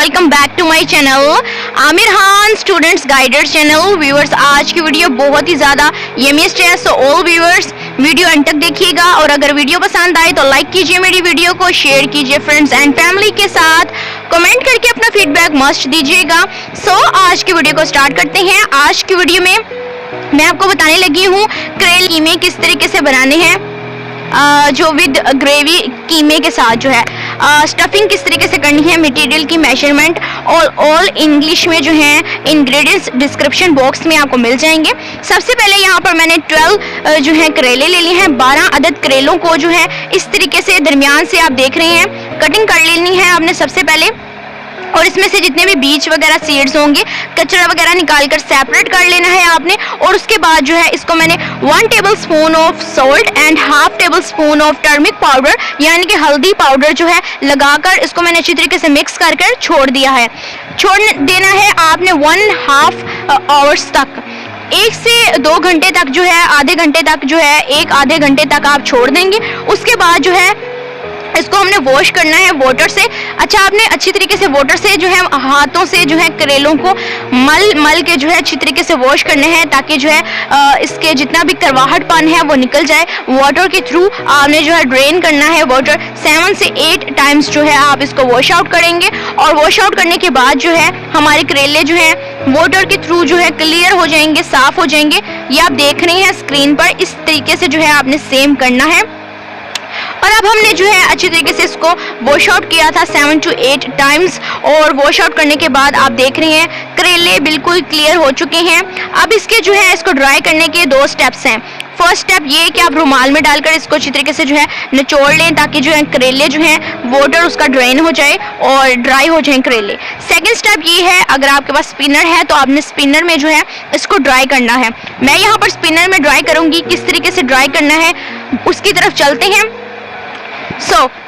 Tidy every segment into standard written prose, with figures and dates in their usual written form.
Welcome back to my channel Aamir Khan students guided channel. Viewers, आज की video बहुत ही ज़्यादा यमीस्ट है, सो ऑल व्यूअर्स वीडियो अंत तक देखिएगा और अगर वीडियो पसंद आए तो लाइक कीजिए मेरी वीडियो को, शेयर कीजिए फ्रेंड्स एंड फैमिली के साथ, कमेंट करके अपना फीडबैक मस्ट दीजिएगा। सो आज की वीडियो को स्टार्ट करते हैं। आज की वीडियो में मैं आपको बताने लगी हूँ करेले कीमे किस तरीके से बनाने हैं, जो विद ग्रेवी कीमे के साथ जो है स्टफिंग किस तरीके से करनी है, मटेरियल की मेजरमेंट और ऑल इंग्लिश में जो है इंग्रेडिएंट्स डिस्क्रिप्शन बॉक्स में आपको मिल जाएंगे। सबसे पहले यहाँ पर मैंने 12 जो है करेले ले लिए हैं। 12 अदद करेलों को जो है इस तरीके से दरमियान से आप देख रहे हैं कटिंग कर लेनी है आपने सबसे पहले, और इसमें से जितने भी बीज वगैरह सीड्स होंगे कचरा वगैरह निकाल कर सेपरेट कर लेना है आपने। और उसके बाद जो है इसको मैंने 1 tablespoon of salt and half tablespoon of turmeric powder यानी कि हल्दी पाउडर जो है लगाकर इसको मैंने अच्छी तरीके से मिक्स कर छोड़ दिया है। छोड़ देना है आपने 1.5 आवर्स तक, 1 से 2 घंटे तक जो है, आधे घंटे तक जो है, 1 आधे घंटे तक आप छोड़ देंगे। उसके बाद जो है इसको हमने वॉश करना है वाटर से। अच्छा, आपने अच्छी तरीके से वाटर से जो है हाथों से जो है करेलों को मल के जो है अच्छी तरीके से वॉश करने हैं ताकि जो है इसके जितना भी करवाहटपन है वो निकल जाए। वाटर के थ्रू आपने जो है ड्रेन करना है वाटर 7 से 8 टाइम्स जो है आप इसको वॉश आउट करेंगे। और वॉश आउट करने के बाद जो है हमारे करेले जो है वाटर के थ्रू जो है क्लियर हो जाएंगे, साफ हो जाएंगे। ये आप देख रहे हैं स्क्रीन पर, इस तरीके से जो है आपने सेम करना है। और अब हमने जो है अच्छी तरीके से इसको वॉश आउट किया था 7 to 8 टाइम्स, और वॉश आउट करने के बाद आप देख रहे हैं करेले बिल्कुल क्लियर हो चुके हैं। अब इसके जो है इसको ड्राई करने के 2 स्टेप्स हैं। फर्स्ट स्टेप ये कि आप रुमाल में डालकर इसको अच्छी तरीके से जो है निचोड़ लें ताकि जो है करेले जो है वाटर उसका ड्रेन हो जाए और ड्राई हो जाए करेले। सेकंड स्टेप ये है, अगर आपके पास स्पिनर है तो आपने स्पिनर में जो है इसको ड्राई करना है। मैं यहाँ पर स्पिनर में ड्राई करूँगी, किस तरीके से ड्राई करना है उसकी तरफ चलते हैं।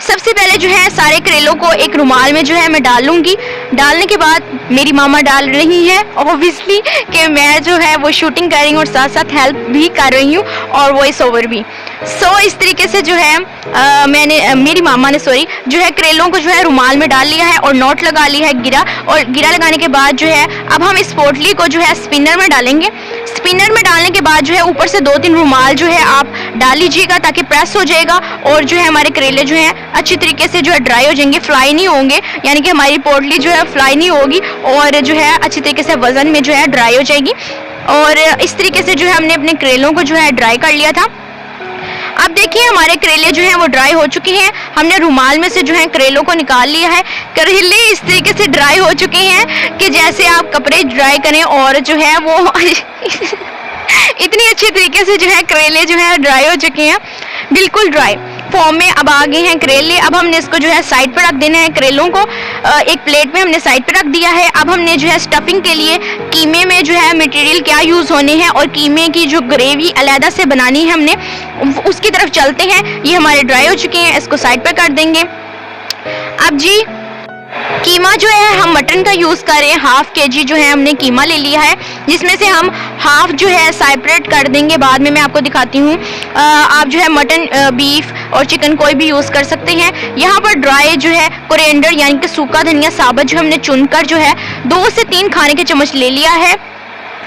सबसे पहले जो है सारे करेलों को एक रुमाल में जो है मैं डाल लूँगी। डालने के बाद मेरी मामा डाल रही है ऑब्वियसली कि मैं जो है वो शूटिंग कर रही हूँ और साथ साथ हेल्प भी कर रही हूँ और वॉइस ओवर भी। इस तरीके से जो है मेरी मामा ने जो है करेलों को जो है रुमाल में डाल लिया है और नोट लगा लिया है गिरा, और गिरा लगाने के बाद जो है अब हम इस पोटली को जो है स्पिनर में डालेंगे। स्पिनर में डालने के बाद जो है ऊपर से 2-3 रुमाल जो है आप डाल लीजिएगा ताकि प्रेस हो जाएगा और जो है हमारे करेले जो है अच्छी तरीके से जो है ड्राई हो जाएंगे, फ्राई नहीं होंगे, यानी कि हमारी पोटली जो है फ्राई नहीं होगी और जो है अच्छी तरीके से वजन में जो है ड्राई हो जाएगी। और इस तरीके से जो है हमने अपने करेलों को जो है ड्राई कर लिया था। अब देखिए हमारे करेले जो हैं वो ड्राई हो चुके हैं। हमने रुमाल में से जो है करेलों को निकाल लिया है। करेले इस तरीके से ड्राई हो चुके हैं कि जैसे आप कपड़े ड्राई करें, और जो है वो इतनी अच्छी तरीके से जो है करेले जो है ड्राई हो चुके हैं, बिल्कुल ड्राई फॉर्म में अब आ गए हैं करेले। अब हमने इसको जो है साइड पर रख देना है। करेलों को एक प्लेट में हमने साइड पर रख दिया है। अब हमने जो है स्टफिंग के लिए कीमे में जो है मटेरियल क्या यूज़ होने हैं और कीमे की जो ग्रेवी अलहदा से बनानी है हमने, उसकी तरफ चलते हैं। ये हमारे ड्राई हो चुके हैं, इसको साइड पर कर देंगे। अब जी कीमा जो है हम मटन का यूज़ कर रहे हैं। 1/2 kg जो है हमने कीमा ले लिया है, जिसमें से हम हाफ जो है सेपरेट कर देंगे, बाद में मैं आपको दिखाती हूँ। आप जो है मटन, बीफ और चिकन कोई भी यूज़ कर सकते हैं। यहाँ पर ड्राई जो है कोरिएंडर यानी कि सूखा धनिया साबुत जो हमने चुनकर जो है 2 से 3 खाने के चम्मच ले लिया है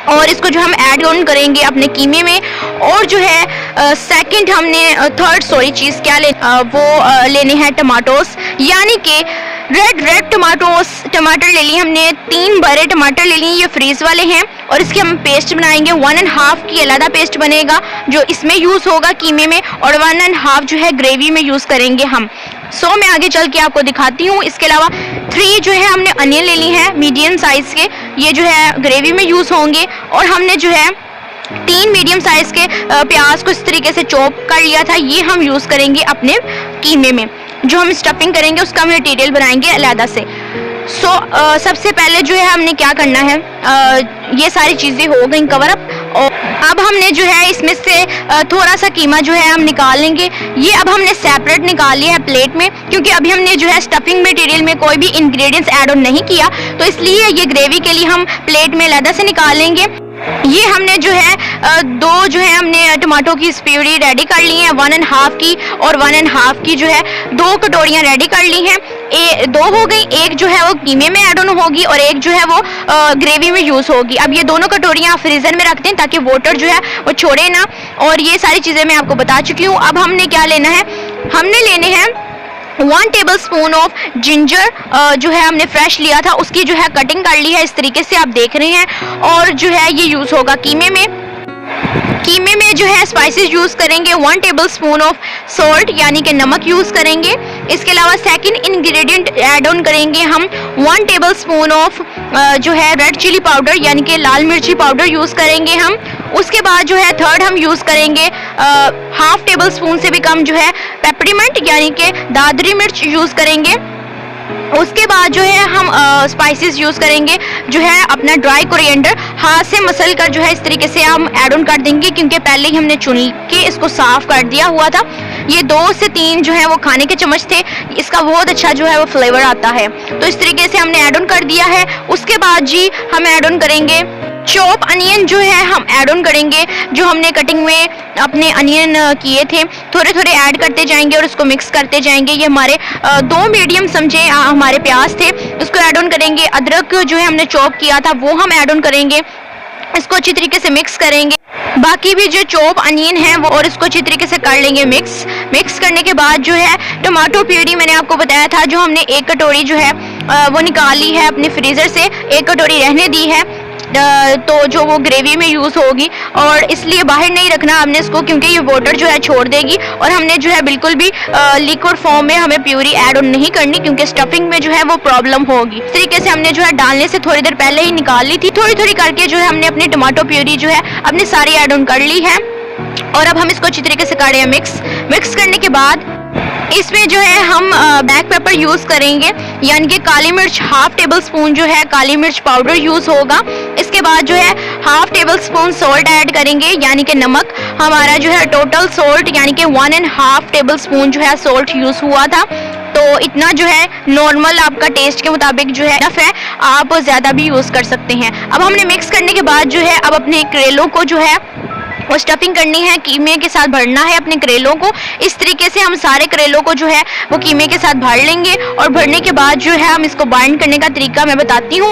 और इसको जो हम ऐड ऑन करेंगे अपने कीमे में। और जो है सेकंड हमने थर्ड चीज़ क्या लेने हैं टमाटोस, यानी कि रेड टमाटर ले लिए हमने। 3 बड़े टमाटर ले लिए, ये फ्रीज वाले हैं, और इसकी हम पेस्ट बनाएंगे। 1.5 की अलग पेस्ट बनेगा जो इसमें यूज़ होगा कीमे में, और 1.5 जो है ग्रेवी में यूज़ करेंगे हम। मैं आगे चल के आपको दिखाती हूँ। इसके अलावा 3 जो है हमने अनियन ले ली हैं मीडियम साइज़ के, ये जो है ग्रेवी में यूज़ होंगे। और हमने जो है 3 मीडियम साइज़ के प्याज को इस तरीके से चॉप कर लिया था, ये हम यूज़ करेंगे अपने कीमे में। जो हम स्टफिंग करेंगे उसका मटेरियल बनाएंगे अलहदा से। सबसे पहले जो है हमने क्या करना है, ये सारी चीज़ें हो गई कवर अप, और अब हमने जो है इसमें से थोड़ा सा कीमा जो है हम निकाल लेंगे। ये अब हमने सेपरेट निकाल लिया है प्लेट में, क्योंकि अभी हमने जो है स्टफिंग मटेरियल में कोई भी इंग्रेडिएंट्स ऐड ऑन नहीं किया, तो इसलिए ये ग्रेवी के लिए हम प्लेट में अलहदा से निकाल लेंगे। ये हमने जो है 2 जो है हमने टमाटो की प्यूरी रेडी कर ली है, 1.5 की और 1.5 की जो है 2 कटोरियाँ रेडी कर ली हैं। दो हो गई, एक जो है वो कीमे में ऐड ऑन होगी और एक जो है वो ग्रेवी में यूज होगी। अब ये दोनों कटोरियाँ आप फ्रीजर में रखते हैं ताकि वाटर जो है वो छोड़े ना, और ये सारी चीजें मैं आपको बता चुकी हूँ। अब हमने क्या लेना है, हमने लेने हैं 1 टेबल स्पून ऑफ जिंजर, जो है हमने फ्रेश लिया था, उसकी जो है कटिंग कर ली है, इस तरीके से आप देख रहे हैं। और जो है ये यूज होगा कीमे में। कीमे में जो है स्पाइसेस यूज करेंगे, 1 टेबल स्पून ऑफ सॉल्ट यानी कि नमक यूज करेंगे। इसके अलावा सेकंड इंग्रेडिएंट ऐड ऑन करेंगे हम 1 टेबल स्पून ऑफ जो है रेड चिली पाउडर यानी कि लाल मिर्ची पाउडर यूज करेंगे हम। उसके बाद जो है थर्ड हम यूज करेंगे 1/2 टेबल स्पून से भी कम जो है पेपरीमेंट यानी कि दादरी मिर्च यूज करेंगे। उसके बाद जो है हम स्पाइसेस यूज करेंगे, जो है अपना ड्राई कोरिएंडर हाथ से मसल कर जो है इस तरीके से हम ऐड ऑन कर देंगे, क्योंकि पहले ही हमने चुन के इसको साफ कर दिया हुआ था। ये 2 से 3 जो है वो खाने के चम्मच थे, इसका बहुत अच्छा जो है वो फ्लेवर आता है। तो इस तरीके से हमने ऐड ऑन कर दिया है। उसके बाद जी हम ऐड ऑन करेंगे चॉप अनियन, जो है हम ऐड ऑन करेंगे, जो हमने कटिंग में अपने अनियन किए थे थोड़े थोड़े ऐड करते जाएंगे और उसको मिक्स करते जाएंगे। ये हमारे 2 मीडियम समझे हमारे प्याज थे, उसको ऐड ऑन करेंगे। अदरक जो है हमने चॉप किया था वो हम ऐड ऑन करेंगे, इसको अच्छी तरीके से मिक्स करेंगे। बाकी भी जो चॉप अनियन है वो, और इसको अच्छी तरीके से कर लेंगे मिक्स करने के बाद जो है टमाटो प्यूरी मैंने आपको बताया था, जो हमने 1 कटोरी जो है वो निकाल ली है अपने फ्रीजर से, 1 कटोरी रहने दी है, तो जो वो ग्रेवी में यूज होगी, और इसलिए बाहर नहीं रखना हमने इसको, क्योंकि ये वाटर जो है छोड़ देगी। और हमने जो है बिल्कुल भी लिक्विड फॉर्म में हमें प्यूरी ऐड ऑन नहीं करनी, क्योंकि स्टफिंग में जो है वो प्रॉब्लम होगी। इस तरीके से हमने जो है डालने से थोड़ी देर पहले ही निकाल ली थी। थोड़ी थोड़ी करके जो है हमने अपनी टमाटो प्यूरी जो है अपनी सारी ऐड ऑन कर ली है, और अब हम इसको अच्छी तरीके से कर रहे हैं मिक्स करने के बाद इसमें जो है हम ब्लैक पेपर यूज करेंगे, यानी कि काली मिर्च 1/2 टेबल स्पून जो है काली मिर्च पाउडर यूज होगा। इसके बाद जो है 1/2 टेबल स्पून सॉल्ट ऐड करेंगे, यानी कि नमक। हमारा जो है टोटल सॉल्ट यानी कि 1.5 टेबल स्पून जो है सॉल्ट यूज हुआ था। तो इतना जो है नॉर्मल आपका टेस्ट के मुताबिक जो है इनफ है, आप ज्यादा भी यूज कर सकते हैं। अब हमने मिक्स करने के बाद जो है अब अपने करेलों को जो है वो स्टफिंग करनी है, कीमे के साथ भरना है अपने करेलों को। इस तरीके से हम सारे करेलों को जो है वो कीमे के साथ भर लेंगे, और भरने के बाद जो है हम इसको बाइंड करने का तरीका मैं बताती हूँ।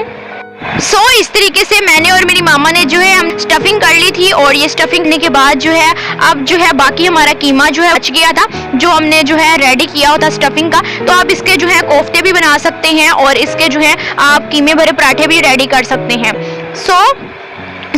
इस तरीके से मैंने और मेरी मामा ने जो है हम स्टफिंग कर ली थी, और ये स्टफिंग करने के बाद जो है अब जो है बाकी हमारा कीमा जो है बच गया था, जो हमने जो है रेडी किया होता स्टफिंग का। तो आप इसके जो है कोफ्ते भी बना सकते हैं, और इसके जो है आप कीमे भरे पराठे भी रेडी कर सकते हैं।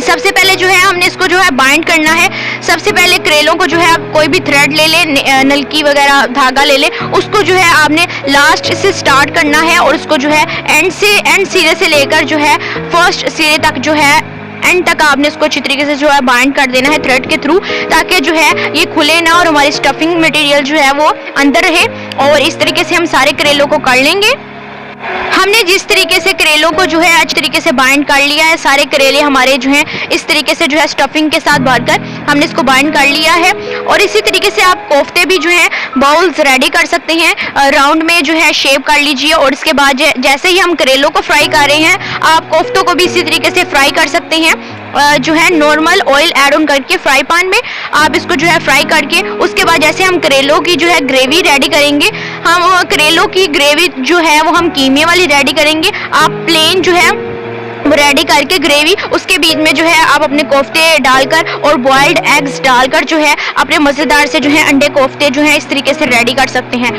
सबसे पहले जो है हमने इसको जो है बाइंड करना है। सबसे पहले करेलों को जो है आप कोई भी थ्रेड ले ले, नलकी वगैरह धागा ले ले, उसको जो है आपने लास्ट से स्टार्ट करना है, और उसको जो है एंड सिरे से लेकर जो है फर्स्ट सिरे तक जो है एंड तक आपने इसको अच्छी तरीके से जो है बाइंड कर देना है थ्रेड के थ्रू, ताकि जो है ये खुले ना और हमारी स्टफिंग मटेरियल जो है वो अंदर रहे। और इस तरीके से हम सारे करेलों को कर लेंगे। हमने जिस तरीके से करेलों को जो है अच्छी तरीके से बाइंड कर लिया है, सारे करेले हमारे जो हैं इस तरीके से जो है स्टफिंग के साथ भरकर हमने इसको बाइंड कर लिया है। और इसी तरीके से आप कोफ्ते भी जो है बाउल्स रेडी कर सकते हैं, राउंड में जो है शेप कर लीजिए। और इसके बाद जैसे ही हम करेलों को फ्राई कर रहे हैं, आप कोफ्तों को भी इसी तरीके से फ्राई कर सकते हैं। जो है नॉर्मल ऑयल ऐड ऑन करके फ्राई पैन में आप इसको जो है फ्राई करके, उसके बाद जैसे हम करेलों की जो है ग्रेवी रेडी करेंगे, हम करेलों की ग्रेवी जो है वो हम कीमे वाली रेडी करेंगे। आप प्लेन जो है रेडी करके ग्रेवी, उसके बीच में जो है आप अपने कोफ्ते डालकर और बॉइल्ड एग्स डालकर जो है अपने मज़ेदार से जो है अंडे कोफ्ते जो है इस तरीके से रेडी कर सकते हैं।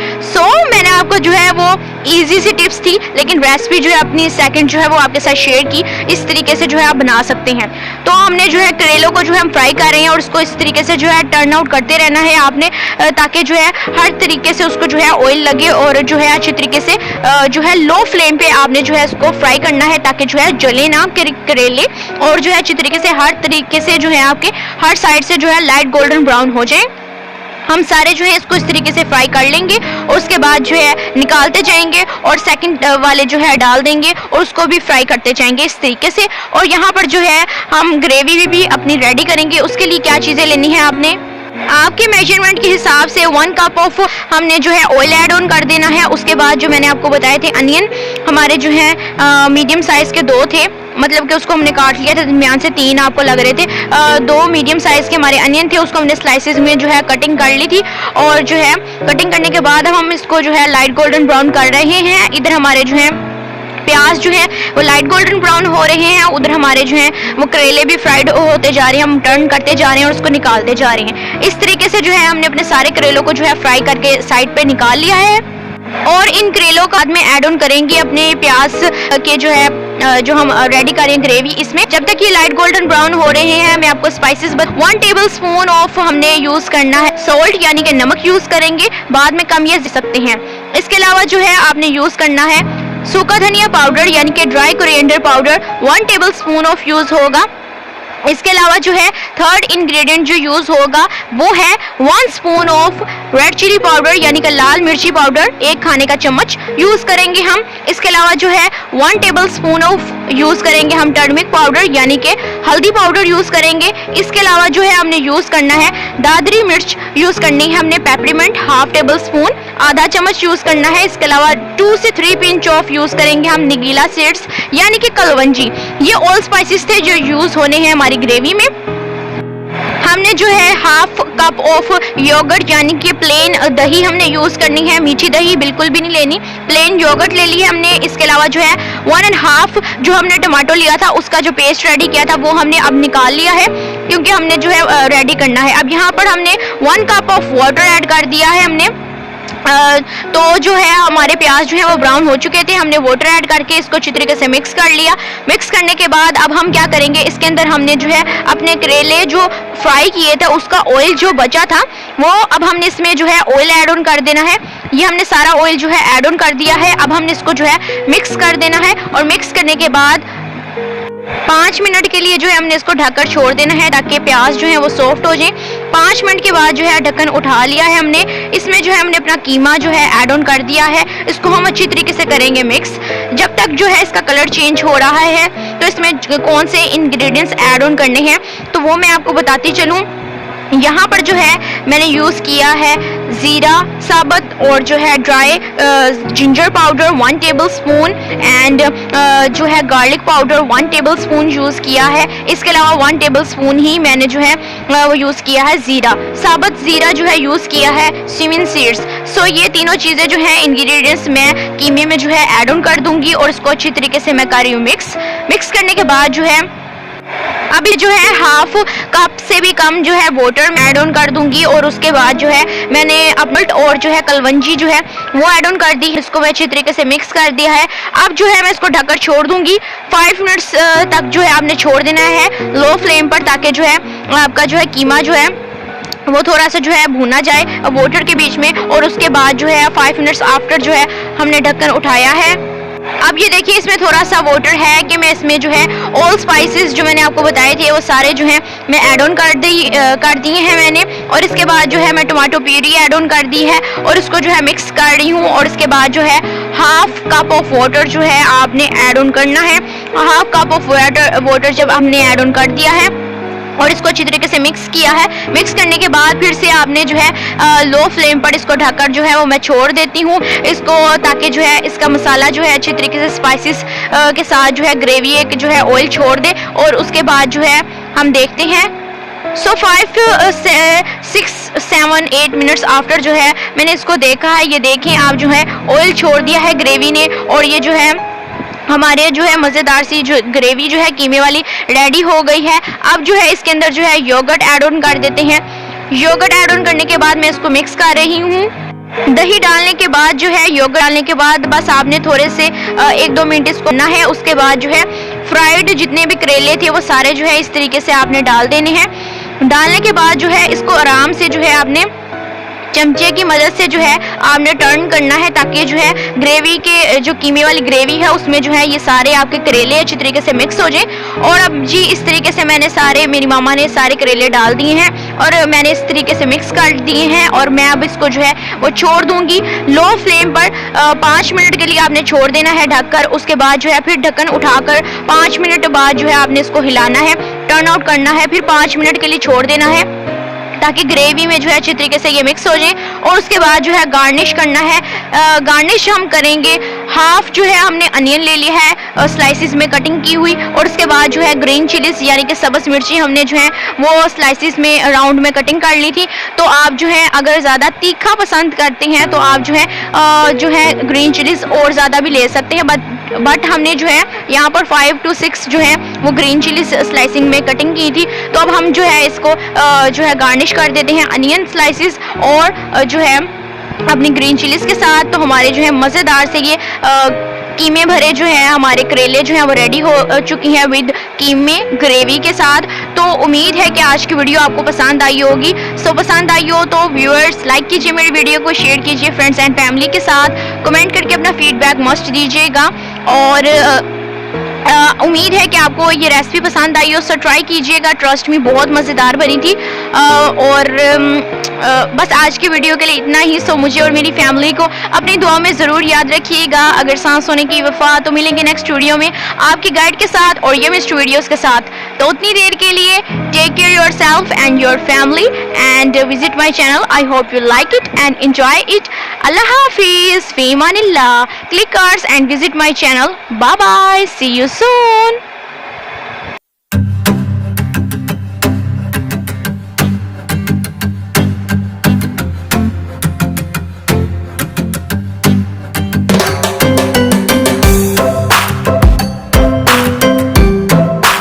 मैंने आपको जो है वो इजी सी टिप्स थी, लेकिन रेसिपी जो है अपनी सेकंड जो है वो आपके साथ शेयर की। इस तरीके से जो है आप बना सकते हैं। तो हमने जो है करेलों को जो है हम फ्राई कर रहे हैं, और उसको इस तरीके से जो है टर्न आउट करते रहना है आपने, ताकि जो है हर तरीके से उसको जो है ऑयल लगे, और जो है अच्छी तरीके से जो है लो फ्लेम पे आपने जो है इसको फ्राई करना है, ताकि जो है जले ना करेले, और जो है अच्छी तरीके से हर तरीके से जो है आपके हर साइड से जो है लाइट गोल्डन ब्राउन हो जाए। हम सारे जो है इसको इस तरीके से फ्राई कर लेंगे, और उसके बाद जो है निकालते जाएंगे और सेकंड वाले जो है डाल देंगे, और उसको भी फ्राई करते जाएंगे इस तरीके से। और यहाँ पर जो है हम ग्रेवी भी अपनी रेडी करेंगे। उसके लिए क्या चीज़ें लेनी है, आपने आपके मेजरमेंट के हिसाब से 1 कप ऑफ हमने जो है ऑयल ऐड ऑन कर देना है। उसके बाद जो मैंने आपको बताए थे अनियन हमारे जो है मीडियम साइज के 2 थे, मतलब कि उसको हमने काट लिया था, दरमियान से 3 आपको लग रहे थे। 2 मीडियम साइज के हमारे अनियन थे, उसको हमने स्लाइसेस में जो है कटिंग कर ली थी। और जो है कटिंग करने के बाद हम इसको जो है लाइट गोल्डन ब्राउन कर रहे हैं। इधर हमारे जो है प्याज जो है वो लाइट गोल्डन ब्राउन हो रहे हैं, उधर हमारे जो है वो करेले भी फ्राइड होते जा रहे हैं, हम टर्न करते जा रहे हैं और उसको निकालते जा रहे हैं। इस तरीके से जो है हमने अपने सारे करेलों को जो है फ्राई करके साइड पे निकाल लिया है। और इन करेलों का में ऐड ऑन करेंगे अपने प्याज के जो है जो हम रेडी करें ग्रेवी इसमें। जब तक ये लाइट गोल्डन ब्राउन हो रहे हैं मैं आपको स्पाइसेस 1 टेबल स्पून ऑफ हमने यूज करना है सॉल्ट यानी कि नमक यूज करेंगे, बाद में कम ये दे सकते हैं। इसके अलावा जो है आपने यूज करना है सूखा धनिया पाउडर यानी कि dry coriander powder 1 table spoon of use होगा। इसके अलावा जो है थर्ड इंग्रेडिएंट जो यूज होगा वो है 1 spoon of red chilli powder यानी कि लाल मिर्ची पाउडर, 1 खाने का चम्मच यूज करेंगे हम। इसके अलावा जो है 1 टेबल स्पून ऑफ यूज करेंगे हम टर्मरिक पाउडर यानी कि हल्दी पाउडर यूज करेंगे। इसके अलावा जो है हमने यूज करना है दादरी मिर्च यूज करनी है हमने, पेपरमिंट 1/2 टेबल स्पून आधा चम्मच यूज करना है। इसके अलावा 2 से 3 पिंच ऑफ यूज करेंगे हम निगीला सीड्स यानी कि कलवंजी। ये ऑल स्पाइसेस थे जो यूज होने हैं हमारी ग्रेवी में। हमने जो है 1/2 कप ऑफ योगर्ट यानी कि प्लेन दही हमने यूज करनी है, मीठी दही बिल्कुल भी नहीं लेनी, प्लेन योगर्ट ले ली है हमने। इसके अलावा जो है 1.5 जो हमने टमाटो लिया था उसका जो पेस्ट रेडी किया था वो हमने अब निकाल लिया है क्योंकि हमने जो है रेडी करना है। अब यहाँ पर हमने 1 कप ऑफ वाटर ऐड कर दिया है हमने। तो जो है हमारे प्याज जो है वो ब्राउन हो चुके थे, हमने वाटर ऐड करके इसको अच्छी तरीके से मिक्स कर लिया। मिक्स करने के बाद अब हम क्या करेंगे, इसके अंदर हमने जो है अपने करेले जो फ्राई किए थे उसका ऑयल जो बचा था वो अब हमने इसमें जो है ऑयल ऐड ऑन कर देना है। ये हमने सारा ऑयल जो है ऐड ऑन कर दिया है। अब हमने इसको जो है मिक्स कर देना है और मिक्स करने के बाद 5 मिनट के लिए जो है हमने इसको ढककर छोड़ देना है ताकि प्याज जो है वो सॉफ्ट हो जाए। 5 मिनट के बाद जो है ढक्कन उठा लिया है हमने। इसमें जो है हमने अपना कीमा जो है ऐड ऑन कर दिया है। इसको हम अच्छी तरीके से करेंगे मिक्स जब तक जो है इसका कलर चेंज हो रहा है। तो इसमें कौन से इंग्रेडिएंट्स ऐड ऑन करने हैं तो वो मैं आपको बताती चलूँ। यहाँ पर जो है मैंने यूज़ किया है ज़ीरा साबुत और जो है dry ginger powder 1 table spoon and जो है garlic powder 1 table spoon use किया है। इसके अलावा 1 टेबल स्पून ही मैंने जो है वो यूज़ किया है ज़ीरा, साबुत ज़ीरा जो है यूज़ किया है सिमिन सीड्स। सो ये तीनों चीज़ें जो है इंग्रेडिएंट्स मैं कीमे में जो है ऐड ऑन कर दूंगी और इसको अच्छी तरीके से मैं कर रही हूँ मिक्स करने के बाद जो है अभी जो है 1/2 कप से भी कम जो है वाटर ऐड ऑन कर दूंगी और उसके बाद जो है मैंने अपमल्ट और जो है कलवंजी जो है वो ऐड ऑन कर दी। इसको मैं अच्छी तरीके से मिक्स कर दिया है। अब जो है मैं इसको ढककर छोड़ दूंगी 5 मिनट्स तक जो है आपने छोड़ देना है लो फ्लेम पर ताकि जो है आपका जो है कीमा जो है वो थोड़ा सा जो है भुना जाए वाटर के बीच में। और उसके बाद जो है 5 मिनट्स आफ्टर जो है हमने ढक्कन उठाया है। अब ये देखिए इसमें थोड़ा सा वाटर है कि मैं इसमें जो है ऑल स्पाइसेस जो मैंने आपको बताए थे वो सारे जो है मैं ऐड ऑन कर दिए हैं मैंने। और इसके बाद जो है मैं टमाटो प्यूरी ऐड ऑन कर दी है और इसको जो है मिक्स कर रही हूँ। और इसके बाद जो है 1/2 कप ऑफ वाटर जो है आपने ऐड ऑन करना है। 1/2 कप ऑफ वाटर जब हमने ऐड ऑन कर दिया है और इसको अच्छी तरीके से मिक्स किया है। मिक्स करने के बाद फिर से आपने जो है लो फ्लेम पर इसको ढककर जो है वो मैं छोड़ देती हूँ इसको ताकि जो है इसका मसाला जो है अच्छी तरीके से स्पाइसेस के साथ जो है ग्रेवी एक जो है ऑयल छोड़ दे। और उसके बाद जो है हम देखते हैं 5 से 6 7 8 मिनट्स आफ्टर जो है मैंने इसको देखा है। ये देखें आप जो है ऑयल छोड़ दिया है ग्रेवी ने और ये जो है हमारे जो है मज़ेदार सी जो ग्रेवी जो है कीमे वाली रेडी हो गई है। अब जो है इसके अंदर जो है योगर्ट ऐड ऑन कर देते हैं। योगर्ट ऐड ऑन करने के बाद मैं इसको मिक्स कर रही हूँ। दही डालने के बाद जो है योगर्ट डालने के बाद बस आपने थोड़े से 1-2 मिनट इसको करना है। उसके बाद जो है फ्राइड जितने भी करेले थे वो सारे जो है इस तरीके से आपने डाल देने हैं। डालने के बाद जो है इसको आराम से जो है आपने चमचे की मदद से जो है आपने टर्न करना है ताकि जो है ग्रेवी के जो कीमे वाली ग्रेवी है उसमें जो है ये सारे आपके करेले अच्छी तरीके से मिक्स हो जाए। और अब जी इस तरीके से मैंने मेरी मामा ने सारे करेले डाल दिए हैं और मैंने इस तरीके से मिक्स कर दिए हैं और मैं अब इसको जो है वो छोड़ दूंगी लो फ्लेम पर। 5 मिनट के लिए आपने छोड़ देना है ढककर। उसके बाद जो है फिर ढक्कन उठाकर 5 मिनट बाद जो है आपने इसको हिलाना है, टर्न आउट करना है, फिर 5 मिनट के लिए छोड़ देना है ताकि ग्रेवी में जो है अच्छी तरीके से ये मिक्स हो जाए। और उसके बाद जो है गार्निश करना है। गार्निश हम करेंगे 1/2 जो है हमने अनियन ले लिया है स्लाइसिस में कटिंग की हुई, और उसके बाद जो है ग्रीन चिलीज यानी कि सब्ज़ मिर्ची हमने जो है वो स्लाइसिस में राउंड में कटिंग कर ली थी। तो आप जो है अगर ज़्यादा तीखा पसंद करते हैं तो आप जो है ग्रीन चिलीज और ज़्यादा भी ले सकते हैं, बट हमने जो है यहाँ पर 5 to 6 जो है वो ग्रीन चिली स्लाइसिंग में कटिंग की थी। तो अब हम जो है इसको जो है गार्निश कर देते हैं अनियन स्लाइसिस और जो है अपनी ग्रीन चिलीज के साथ। तो हमारे जो है मज़ेदार से ये कीमे भरे जो है हमारे करेले जो हैं वो रेडी हो चुकी हैं विद कीमे ग्रेवी के साथ। तो उम्मीद है कि आज की वीडियो आपको पसंद आई होगी। सो पसंद आई हो तो व्यूअर्स लाइक कीजिए मेरी वीडियो को, शेयर कीजिए फ्रेंड्स एंड फैमिली के साथ, कमेंट करके अपना फीडबैक मस्ट दीजिएगा। और उम्मीद है कि आपको ये रेसिपी पसंद आई हो, सो ट्राई कीजिएगा। ट्रस्ट में बहुत मज़ेदार बनी थी। बस आज की वीडियो के लिए इतना ही। सो मुझे और मेरी फैमिली को अपनी दुआ में ज़रूर याद रखिएगा। अगर सांस होने की वफा, तो मिलेंगे नेक्स्ट वीडियो में आपकी गाइड के साथ और ये मिस्ट वीडियोज़ के साथ। तो उतनी देर के लिए take care yourself and your family and visit my channel. I hope you like it and enjoy it. अल्लाह हाफिज़, फ़ी अमानिल्लाह। Click cars and visit my channel. Bye bye, see you soon.